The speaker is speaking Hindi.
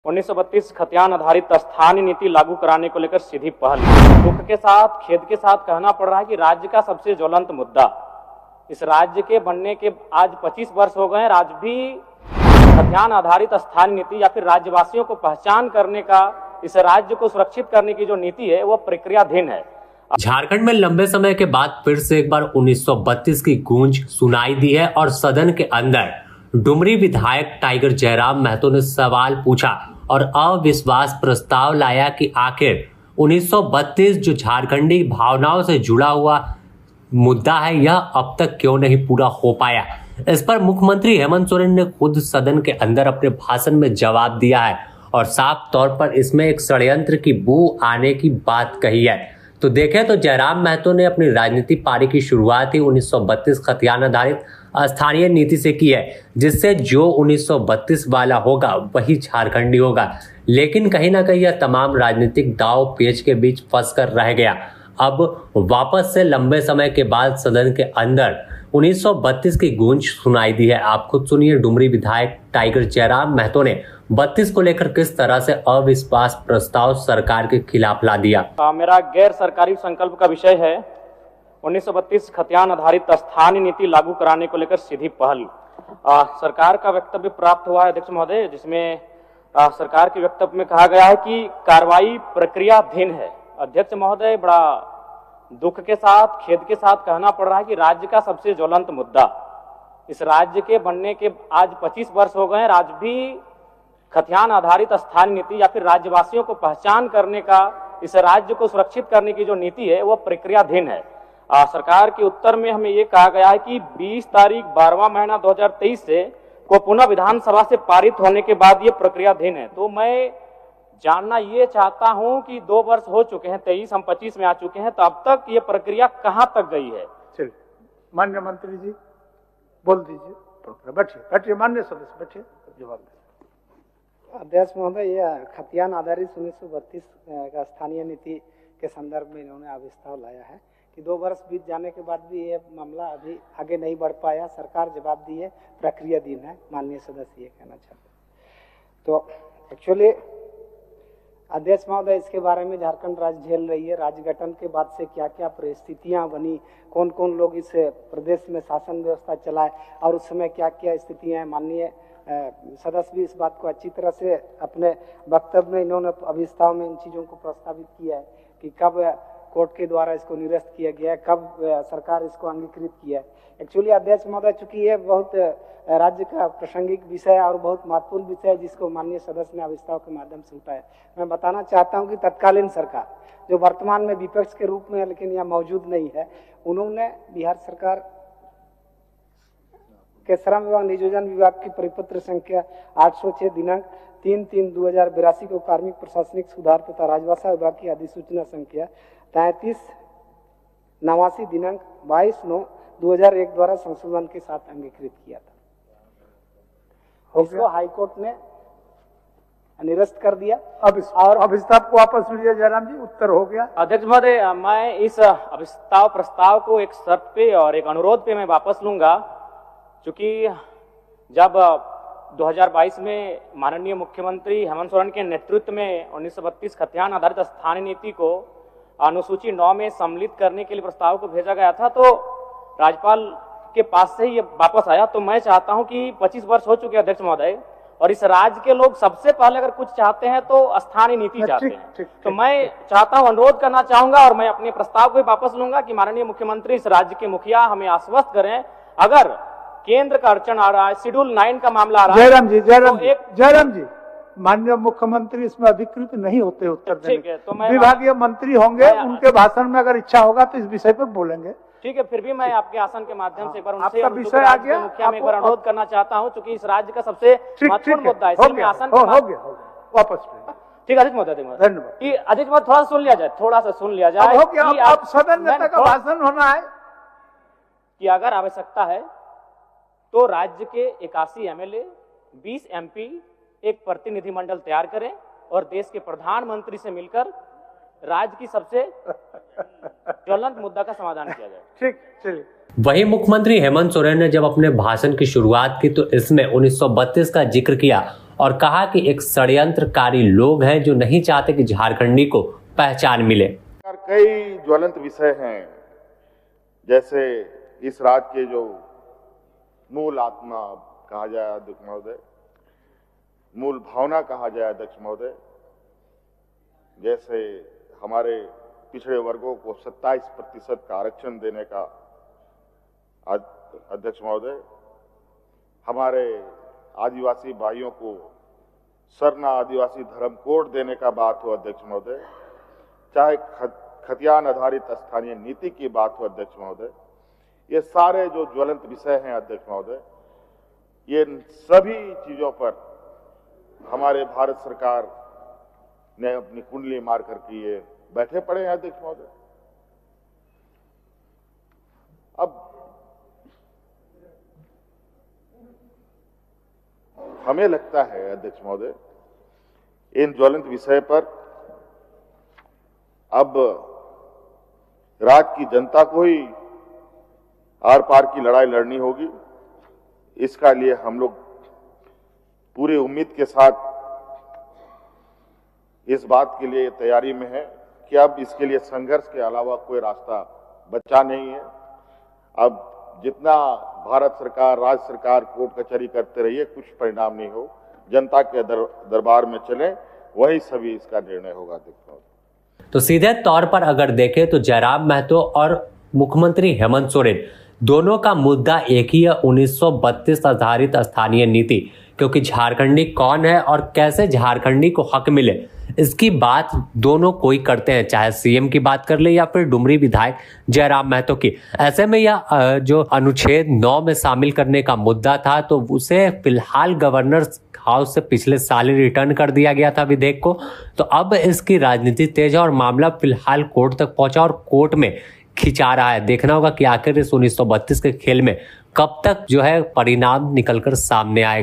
1932 खतियान आधारित स्थानीय नीति लागू कराने को लेकर सीधी पहल। दुख के साथ, खेद के साथ कहना पड़ रहा है कि राज्य का सबसे ज्वलंत मुद्दा, इस राज्य के बनने के आज 25 वर्ष हो गए हैं, आज भी खतियान आधारित स्थानीय नीति या फिर राज्यवासियों को पहचान करने का, इस राज्य को सुरक्षित करने की जो नीति है वो प्रक्रियाधीन है। झारखंड में लंबे समय के बाद फिर से एक बार 1932 की गूंज सुनाई दी है और सदन के अंदर डुमरी विधायक टाइगर जयराम महतो ने सवाल पूछा और अविश्वास प्रस्ताव लाया कि आखिर 1932 जो झारखंडी भावनाओं से जुड़ा हुआ मुद्दा है, यह अब तक क्यों नहीं पूरा हो पाया। इस पर मुख्यमंत्री हेमंत सोरेन ने खुद सदन के अंदर अपने भाषण में जवाब दिया है और साफ तौर पर इसमें एक षड्यंत्र की बू आने की बात कही है। तो देखें तो जयराम महतो ने अपनी राजनीति पारी की शुरुआत ही 1932 खतियान आधारित स्थानीय नीति से की है, जिससे जो 1932 वाला होगा वही झारखंडी होगा। लेकिन कहीं ना कहीं यह तमाम राजनीतिक दाव पेच के बीच फंस कर रह गया। अब वापस से लंबे समय के बाद सदन के अंदर 1932 की गूंज सुनाई दी है। आप खुद सुनिए डुमरी विधायक टाइगर जयराम महतो ने 32 को लेकर किस तरह से अविश्वास प्रस्ताव सरकार के खिलाफ ला दिया। मेरा गैर सरकारी संकल्प का विषय है 1932 खतियान आधारित स्थानीय नीति लागू कराने को लेकर सीधी पहल। सरकार का वक्तव्य प्राप्त हुआ है अध्यक्ष महोदय, जिसमें सरकार के वक्तव्य में कहा गया है कि कार्रवाई प्रक्रियाधीन है। अध्यक्ष महोदय, बड़ा दुख के साथ, खेद के साथ कहना पड़ रहा है कि राज्य का सबसे ज्वलंत मुद्दा, इस राज्य के बनने के आज 25 वर्ष हो गए हैं, आज भी खतियान आधारित स्थानीय नीति या फिर राज्यवासियों को पहचान करने का, इस राज्य को सुरक्षित करने की जो नीति है वो प्रक्रियाधीन है। सरकार के उत्तर में हमें ये कहा गया है कि 20 तारीख 12वां महीना 2023 से को पुनः विधानसभा से पारित होने के बाद ये प्रक्रियाधीन है। तो मैं जानना ये चाहता हूं कि 2 वर्ष हो चुके हैं, 23 हम 25 में आ चुके हैं, तो अब तक ये प्रक्रिया कहां तक गई है। चलिए माननीय मंत्री जी बोल दीजिए, बैठिए माननीय सदस्य, बैठिए जवाब दीजिए। अध्यक्ष महोदय, यह खतियान आधारित 1932 का स्थानीय नीति के संदर्भ में इन्होंने अविस्तार लाया है कि 2 वर्ष बीत जाने के बाद भी ये मामला अभी आगे नहीं बढ़ पाया। सरकार जवाब दी है, प्रक्रियाधीन है। माननीय सदस्य ये कहना चाहते। तो एक्चुअली अध्यक्ष महोदय, इसके बारे में झारखंड राज्य झेल रही है। राज्य गठन के बाद से क्या क्या परिस्थितियां बनी, कौन कौन लोग इस प्रदेश में शासन व्यवस्था चलाए और उस समय क्या क्या स्थितियां हैं। माननीय सदस्य भी इस बात को अच्छी तरह से अपने वक्तव्य में इन्होंने अविस्तार में इन चीज़ों को प्रस्तावित किया है कि कब कोर्ट के द्वारा इसको निरस्त किया गया है, कब सरकार इसको अंगीकृत किया है। एक्चुअली अध्यक्ष महोदय, चूंकि ये बहुत राज्य का प्रासंगिक विषय है और बहुत महत्वपूर्ण विषय है जिसको माननीय सदस्य ने अविस्तार के माध्यम से उठाया, मैं बताना चाहता हूं कि तत्कालीन सरकार जो वर्तमान में विपक्ष के रूप में है लेकिन यहाँ मौजूद नहीं है, उन्होंने बिहार सरकार के श्रम एवं नियोजन विभाग की परिपत्र संख्या 806 दिनांक 3/3/2082 को कार्मिक प्रशासनिक सुधार तथा राजभाषा विभाग की अधिसूचना संख्या 33/89 दिनांक 22/9/2001 द्वारा संशोधन के साथ अंगीकृत किया था। इसको हाईकोर्ट ने निरस्त कर दिया। अब अभिस्ताव को वापस लीजिए जयराम जी, उत्तर हो गया। अध्यक्ष महोदय, मैं इस अविस्ताव प्रस्ताव को एक शर्त पे और एक अनुरोध पे मैं वापस लूंगा, क्योंकि जब 2022 में माननीय मुख्यमंत्री हेमंत सोरेन के नेतृत्व में 1932 खतियान आधारित स्थानीय नीति को अनुसूची 9 में सम्मिलित करने के लिए प्रस्ताव को भेजा गया था, तो राज्यपाल के पास से ही ये वापस आया। तो मैं चाहता हूं कि 25 वर्ष हो चुके अध्यक्ष महोदय, और इस राज्य के लोग सबसे पहले अगर कुछ चाहते हैं तो स्थानीय नीति चाहते हैं। तो मैं चाहता हूं, अनुरोध करना चाहूंगा और मैं अपने प्रस्ताव को भी वापस लूंगा कि माननीय मुख्यमंत्री इस राज्य के मुखिया हमें आश्वस्त करें, अगर केंद्र का अड़चन आ रहा है, शेड्यूल 9 का मामला आ रहा है। जयराम जी, माननीय मुख्यमंत्री इसमें अधिकृत नहीं होते उत्तर देने। ठीक है, तो मैं विभागीय मंत्री होंगे, उनके भाषण में अगर इच्छा होगा तो इस विषय पर बोलेंगे। ठीक है, फिर भी मैं आपके आसन के माध्यम से एक बार उनसे आपका विषय आ गया, मुखिया में एक बार अनुरोध करना चाहता हूं, क्योंकि इस राज्य का सबसे महत्वपूर्ण मुद्दा है। इसलिए आसन हो गया वापस। ठीक है अध्यक्ष महोदय, धन्यवाद। अध्यक्ष महोदय, थोड़ा सुन लिया जाए, थोड़ा सा सुन लिया जाए। अब सदन नेता का भाषण होना है कि अगर आवश्यकता है तो राज्य के 81 एमएलए, 20 एमपी एक प्रतिनिधिमंडल तैयार करें और देश के प्रधानमंत्री से मिलकर राज्य की सबसे ज्वलंत मुद्दा का समाधान किया जाए। ठीक, चलिए। वहीं मुख्यमंत्री हेमंत सोरेन ने जब अपने भाषण की शुरुआत की तो इसमें 1932 का जिक्र किया और कहा कि एक षड्यंत्रकारी लोग हैं जो नहीं चाहते कि झारखंडी को पहचान मिले। कई ज्वलंत विषय हैं, जैसे इस राज्य के जो मूल आत्मा कहा जाए अध्यक्ष महोदय, मूल भावना कहा जाए अध्यक्ष महोदय, जैसे हमारे पिछड़े वर्गों को 27% का आरक्षण देने का अध्यक्ष महोदय, हमारे आदिवासी भाइयों को सरना आदिवासी धर्म कोड देने का बात हो अध्यक्ष महोदय, चाहे खतियान आधारित स्थानीय नीति की बात हो अध्यक्ष महोदय, ये सारे जो ज्वलंत विषय हैं अध्यक्ष महोदय, ये सभी चीजों पर हमारे भारत सरकार ने अपनी कुंडली मार करके ये बैठे पड़े हैं अध्यक्ष महोदय। अब हमें लगता है अध्यक्ष महोदय, इन ज्वलंत विषय पर अब राज्य की जनता को ही आर पार की लड़ाई लड़नी होगी। इसका लिए हम लोग पूरी उम्मीद के साथ इस बात के लिए तैयारी में है कि अब इसके लिए संघर्ष के अलावा कोई रास्ता बचा नहीं है। अब जितना भारत सरकार, राज्य सरकार कोर्ट कचहरी करते रहिए, कुछ परिणाम नहीं हो। जनता के दरबार में चले, वही सभी इसका निर्णय होगा। देखो तो सीधे तौर पर अगर देखें तो जयराम महतो और मुख्यमंत्री हेमंत सोरेन दोनों का मुद्दा एक ही है, 1932 आधारित स्थानीय नीति। क्योंकि झारखंडी कौन है और कैसे झारखंडी को हक मिले, इसकी बात दोनों कोई करते हैं, चाहे सीएम की बात कर ले या फिर डुमरी विधायक जयराम महतो की। ऐसे में यह जो अनुच्छेद 9 में शामिल करने का मुद्दा था, तो उसे फिलहाल गवर्नर हाउस से पिछले साल ही रिटर्न कर दिया गया था विधेयक को। तो अब इसकी राजनीति तेज है और मामला फिलहाल कोर्ट तक पहुंचा और कोर्ट में खिंचा रहा है। देखना होगा कि आखिर इस 1932 के खेल में कब तक जो है परिणाम निकलकर सामने आएगा।